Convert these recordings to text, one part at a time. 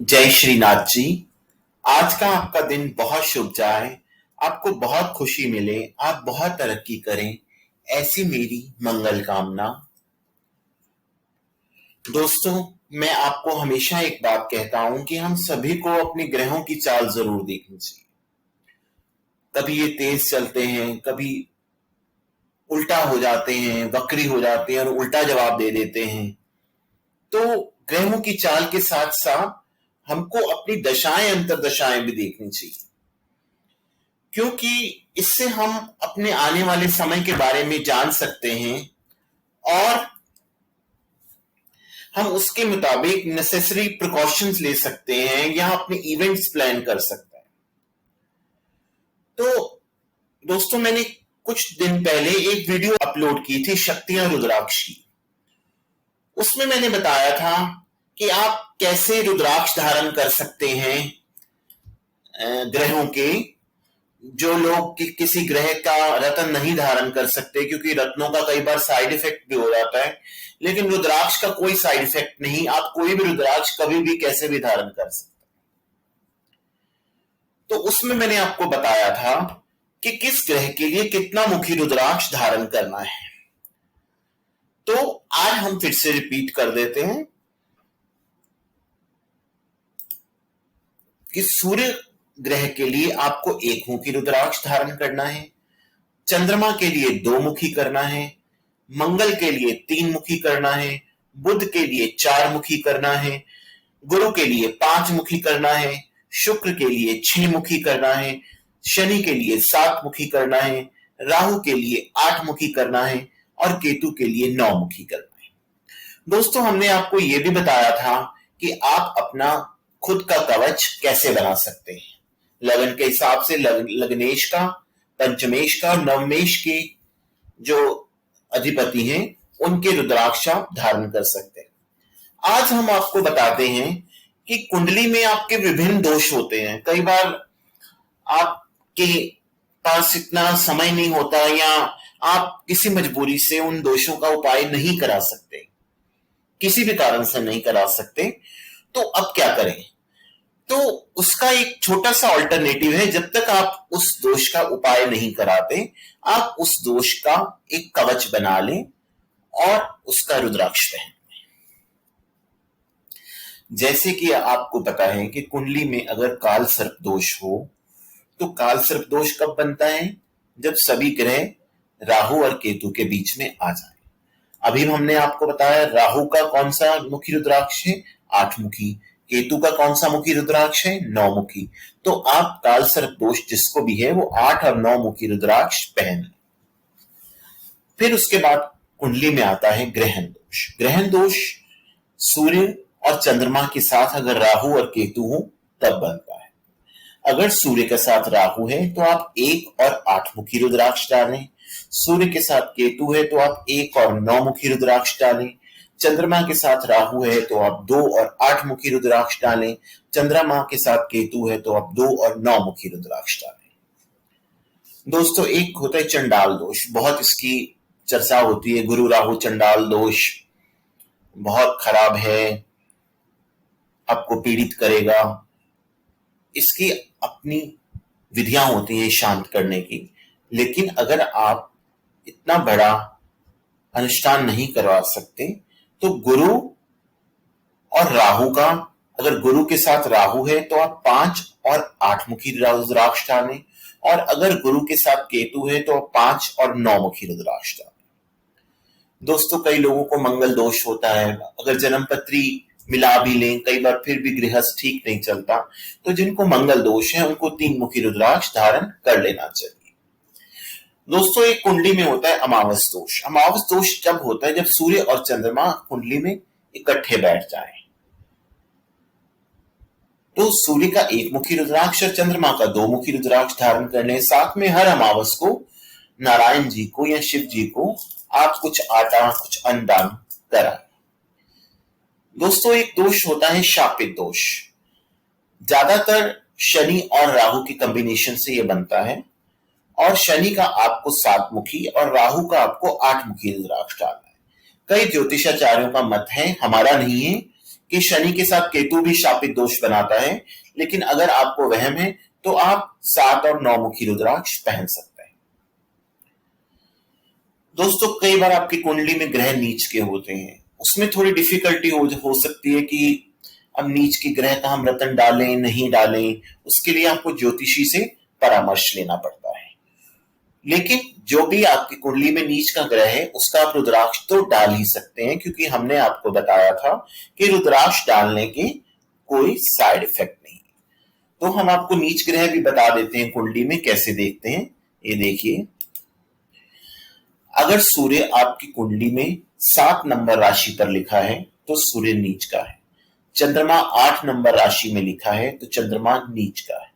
जय श्रीनाथ जी। आज का आपका दिन बहुत शुभ जाए। आपको बहुत खुशी मिले, आप बहुत तरक्की करें, ऐसी मेरी मंगल कामना। दोस्तों, मैं आपको हमेशा एक बात कहता हूं कि हम सभी को अपने ग्रहों की चाल जरूर देखनी चाहिए। कभी ये तेज चलते हैं, कभी उल्टा हो जाते हैं, वक्री हो जाते हैं और उल्टा जवाब दे देते हैं। तो ग्रहों की चाल के साथ साथ हमको अपनी दशाएं अंतर्दशाएं भी देखनी चाहिए, क्योंकि इससे हम अपने आने वाले समय के बारे में जान सकते हैं और हम उसके मुताबिक नेसेसरी प्रिकॉशंस ले सकते हैं या अपने इवेंट्स प्लान कर सकते हैं। तो दोस्तों, मैंने कुछ दिन पहले एक वीडियो अपलोड की थी शक्तियां रुद्राक्ष की। उसमें मैंने बताया था कि आप कैसे रुद्राक्ष धारण कर सकते हैं ग्रहों के। जो लोग किसी ग्रह का रत्न नहीं धारण कर सकते, क्योंकि रत्नों का कई बार साइड इफेक्ट भी हो जाता है, लेकिन रुद्राक्ष का कोई साइड इफेक्ट नहीं। आप कोई भी रुद्राक्ष कभी भी कैसे भी धारण कर सकते। तो उसमें मैंने आपको बताया था कि किस ग्रह के लिए कितना मुखी रुद्राक्ष धारण करना है। तो आज हम फिर से रिपीट कर देते हैं कि सूर्य ग्रह के लिए आपको एक मुखी रुद्राक्ष धारण करना है, चंद्रमा के लिए दो मुखी करना है, मंगल के लिए तीन मुखी करना है, बुध के लिए चार मुखी करना है, गुरु के लिए पांच मुखी करना है, शुक्र के लिए छह मुखी करना है, शनि के लिए सात मुखी करना है, राहु के लिए आठ मुखी करना है और केतु के लिए नौ मुखी करना है। दोस्तों, हमने आपको यह भी बताया था कि आप अपना खुद का कवच कैसे बना सकते हैं। लगन के हिसाब से लग्नेश का, पंचमेश का, नवमेश के जो अधिपति हैं उनके रुद्राक्ष आप धारण कर सकते हैं। आज हम आपको बताते हैं कि कुंडली में आपके विभिन्न दोष होते हैं। कई बार आपके पास इतना समय नहीं होता या आप किसी मजबूरी से उन दोषों का उपाय नहीं करा सकते, किसी भी कारण से नहीं करा सकते। तो अब क्या करें? तो उसका एक छोटा सा ऑल्टरनेटिव है। जब तक आप उस दोष का उपाय नहीं कराते, आप उस दोष का एक कवच बना लें और उसका रुद्राक्ष पहन। जैसे कि आपको पता है कि कुंडली में अगर काल सर्प दोष हो, तो काल सर्प दोष कब बनता है? जब सभी ग्रह राहु और केतु के बीच में आ जाए। अभी हमने आपको बताया राहु का कौन सा मुखी रुद्राक्ष है? आठ मुखी। केतु का कौन सा मुखी रुद्राक्ष है? नौ मुखी। तो आप काल सर्प दोष जिसको भी है वो 8 और 9 मुखी रुद्राक्ष पहन लें। फिर उसके बाद कुंडली में आता है ग्रहण दोष। ग्रहण दोष सूर्य और चंद्रमा के साथ अगर राहु और केतु हो तब बनता है। अगर सूर्य के साथ राहु है तो आप 1 और 8 मुखी रुद्राक्ष डालें। सूर्य के साथ केतु है तो आप 1 और 9 मुखी रुद्राक्ष डालें। चंद्रमा के साथ राहु है तो आप 2 और 8 मुखी रुद्राक्ष डालें। चंद्रमा के साथ केतु है तो आप 2 और 9 मुखी रुद्राक्ष डालें। दोस्तों, एक होता है चंडाल दोष, बहुत इसकी चर्चा होती है। गुरु राहु चंडाल दोष बहुत खराब है, आपको पीड़ित करेगा। इसकी अपनी विधियां होती हैं शांत करने की, लेकिन अगर आप इतना बड़ा अनुष्ठान नहीं करवा सकते तो गुरु और राहु का, अगर गुरु के साथ राहु है तो आप 5 और 8 मुखी रुद्राक्ष डालें, और अगर गुरु के साथ केतु है तो आप 5 और 9 मुखी रुद्राक्ष डालें। दोस्तों, कई लोगों को मंगल दोष होता है। अगर जन्मपत्री मिला भी लें कई बार फिर भी गृहस्थ ठीक नहीं चलता, तो जिनको मंगल दोष है उनको 3 मुखी रुद्राक्ष धारण कर लेना चाहिए। दोस्तों, एक कुंडली में होता है अमावस दोष। अमावस दोष जब होता है जब सूर्य और चंद्रमा कुंडली में इकट्ठे बैठ जाएं। तो सूर्य का 1 मुखी रुद्राक्ष और चंद्रमा का 2 मुखी रुद्राक्ष धारण कर लें। साथ में हर अमावस को नारायण जी को या शिव जी को आप कुछ आटा, कुछ अन्न दान कराएं। दोस्तों, एक दोष होता है शापित दोष। ज्यादातर शनि और राहु की कॉम्बिनेशन से यह बनता है, और शनि का आपको 7 मुखी और राहु का आपको 8 मुखी रुद्राक्ष डालना है। कई ज्योतिषाचार्यों का मत है, हमारा नहीं है, कि शनि के साथ केतु भी शापित दोष बनाता है, लेकिन अगर आपको वहम है तो आप 7 और 9 मुखी रुद्राक्ष पहन सकते हैं। दोस्तों, कई बार आपकी कुंडली में ग्रह नीच के होते हैं, उसमें थोड़ी डिफिकल्टी हो सकती है कि अब नीच के ग्रह का हम रतन डालें नहीं डालें, उसके लिए आपको ज्योतिषी से परामर्श लेना पड़ता है। लेकिन जो भी आपकी कुंडली में नीच का ग्रह है उसका आप रुद्राक्ष तो डाल ही सकते हैं, क्योंकि हमने आपको बताया था कि रुद्राक्ष डालने के कोई साइड इफेक्ट नहीं। तो हम आपको नीच ग्रह भी बता देते हैं कुंडली में कैसे देखते हैं। ये देखिए, अगर सूर्य आपकी कुंडली में 7 नंबर राशि पर लिखा है तो सूर्य नीच का है। चंद्रमा 8 नंबर राशि में लिखा है तो चंद्रमा नीच का है।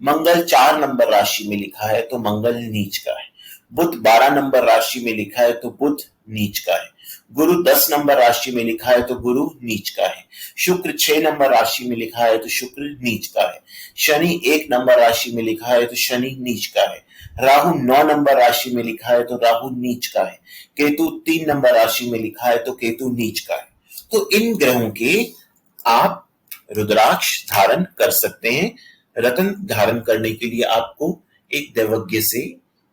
मंगल 4 नंबर राशि में लिखा है तो मंगल नीच का है। बुध 12 नंबर राशि में लिखा है तो बुध नीच का है। गुरु 10 नंबर राशि में लिखा है तो गुरु नीच का है। शुक्र 6 नंबर राशि में लिखा है तो शुक्र नीच का है। शनि 1 नंबर राशि में लिखा है तो शनि नीच का है। राहु 9 नंबर राशि में लिखा है तो राहु नीच का है। केतु 3 नंबर राशि में लिखा है तो केतु नीच का है। तो इन ग्रहों के आप रुद्राक्ष धारण कर सकते हैं। रत्न धारण करने के लिए आपको एक दैवज्ञ से,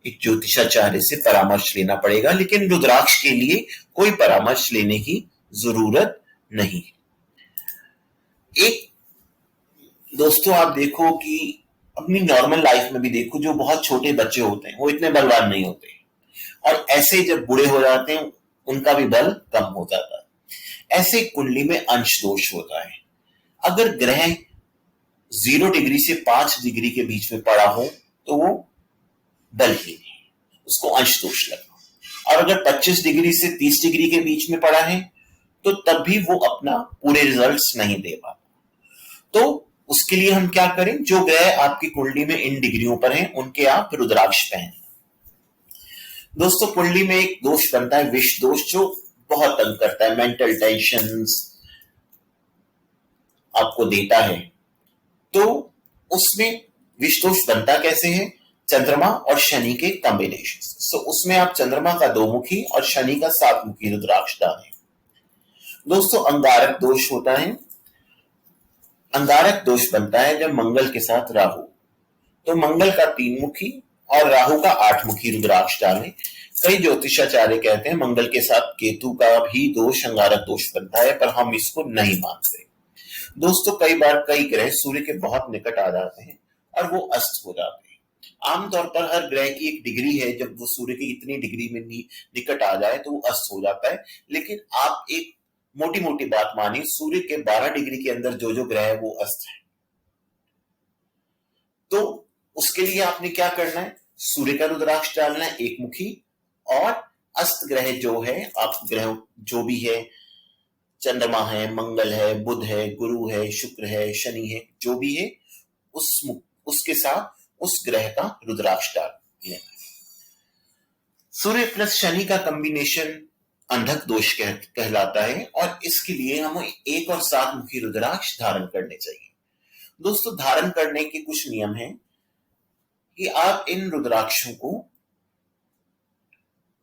एक ज्योतिषाचार्य से परामर्श लेना पड़ेगा, लेकिन रुद्राक्ष के लिए कोई परामर्श लेने की जरूरत नहीं। एक दोस्तों, आप देखो कि अपनी नॉर्मल लाइफ में भी देखो, जो बहुत छोटे बच्चे होते हैं वो इतने बलवान नहीं होते, और ऐसे जब बूढ़े हो जाते हैं उनका भी बल कम हो जाता है। ऐसे कुंडली में अंश दोष होता है। अगर ग्रह 0 डिग्री से 5 डिग्री के बीच में पड़ा हो तो वो बलहीन है, उसको अंश दोष लगा। और अगर 25 डिग्री से 30 डिग्री के बीच में पड़ा है तो तब भी वो अपना पूरे रिजल्ट्स नहीं दे पाता। तो उसके लिए हम क्या करें, जो ग्रह आपकी कुंडली में इन डिग्रियों पर हैं उनके आप रुद्राक्ष पहनें। दोस्तों, कुंडली में एक दोष बनता है विष दोष, जो बहुत तंग करता है, मेंटल टेंशन्स आपको देता है। तो उसमें विष दोष बनता कैसे है? चंद्रमा और शनि के कॉम्बिनेशन से। उसमें आप चंद्रमा का 2 मुखी और शनि का 7 मुखी रुद्राक्ष डालें। दोस्तों, अंगारक दोष होता है। अंगारक दोष बनता है जब मंगल के साथ राहु, तो मंगल का 3 मुखी और राहु का 8 मुखी रुद्राक्ष डालें। कई ज्योतिषाचार्य कहते हैं मंगल के साथ केतु का भी दोष अंगारक दोष बनता है, पर हम इसको नहीं मानते। दोस्तों, कई बार कई ग्रह सूर्य के बहुत निकट आ जाते हैं और वो अस्त हो जाते हैं। आमतौर पर हर ग्रह की एक डिग्री है, जब वो सूर्य की इतनी डिग्री में निकट आ जाए तो वो अस्त हो जाता है। लेकिन आप एक मोटी मोटी बात मानिए, सूर्य के 12 डिग्री के अंदर जो जो ग्रह है वो अस्त है। तो उसके लिए आपने क्या करना है? सूर्य का रुद्राक्ष डालना है 1 मुखी, और अस्त ग्रह जो है, आप ग्रह जो भी है, चंद्रमा है, मंगल है, बुध है, गुरु है, शुक्र है, शनि है, जो भी है, उसके साथ उस ग्रह का रुद्राक्ष डाल लेना। सूर्य प्लस शनि का कॉम्बिनेशन अंधक दोष कहलाता है, और इसके लिए हमें 1 और 7 मुखी रुद्राक्ष धारण करने चाहिए। दोस्तों, धारण करने के कुछ नियम हैं कि आप इन रुद्राक्षों को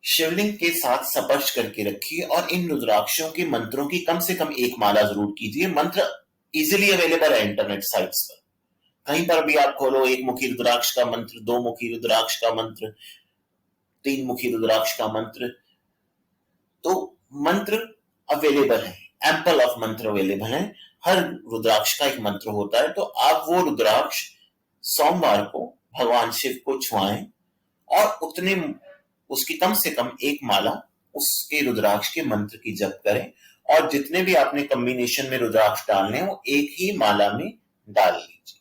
शिवलिंग के साथ स्पर्श करके रखिए, और इन रुद्राक्षों के मंत्रों की कम से कम 1 माला जरूर कीजिए। मंत्र इजीली अवेलेबल है इंटरनेट साइट्स पर, कहीं पर भी आप खोलो 1 मुखी रुद्राक्ष का मंत्र, 2 मुखी रुद्राक्ष का मंत्र, 3 मुखी रुद्राक्ष का मंत्र, तो मंत्र अवेलेबल है, एम्पल ऑफ मंत्र अवेलेबल है। हर रुद्राक्ष का एक मंत्र होता है। तो आप वो रुद्राक्ष सोमवार को भगवान शिव को छुआएं, और उतने उसकी कम से कम 1 माला उसके रुद्राक्ष के मंत्र की जप करें, और जितने भी आपने कॉम्बिनेशन में रुद्राक्ष डालने हैं वो एक ही माला में डाल लीजिए।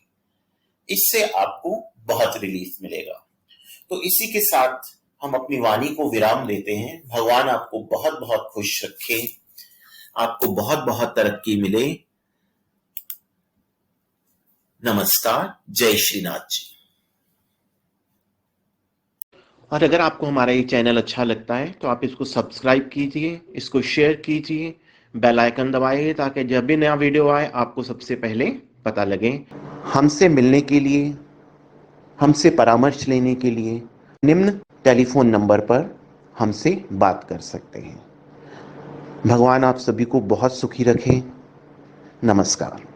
इससे आपको बहुत रिलीफ मिलेगा। तो इसी के साथ हम अपनी वाणी को विराम देते हैं। भगवान आपको बहुत बहुत खुश रखे, आपको बहुत बहुत तरक्की मिले। नमस्कार, जय श्रीनाथ जी। और अगर आपको हमारा ये चैनल अच्छा लगता है तो आप इसको सब्सक्राइब कीजिए, इसको शेयर कीजिए, बेल आइकन दबाइए, ताकि जब भी नया वीडियो आए आपको सबसे पहले पता लगे। हमसे मिलने के लिए, हमसे परामर्श लेने के लिए निम्न टेलीफोन नंबर पर हमसे बात कर सकते हैं। भगवान आप सभी को बहुत सुखी रखें। नमस्कार।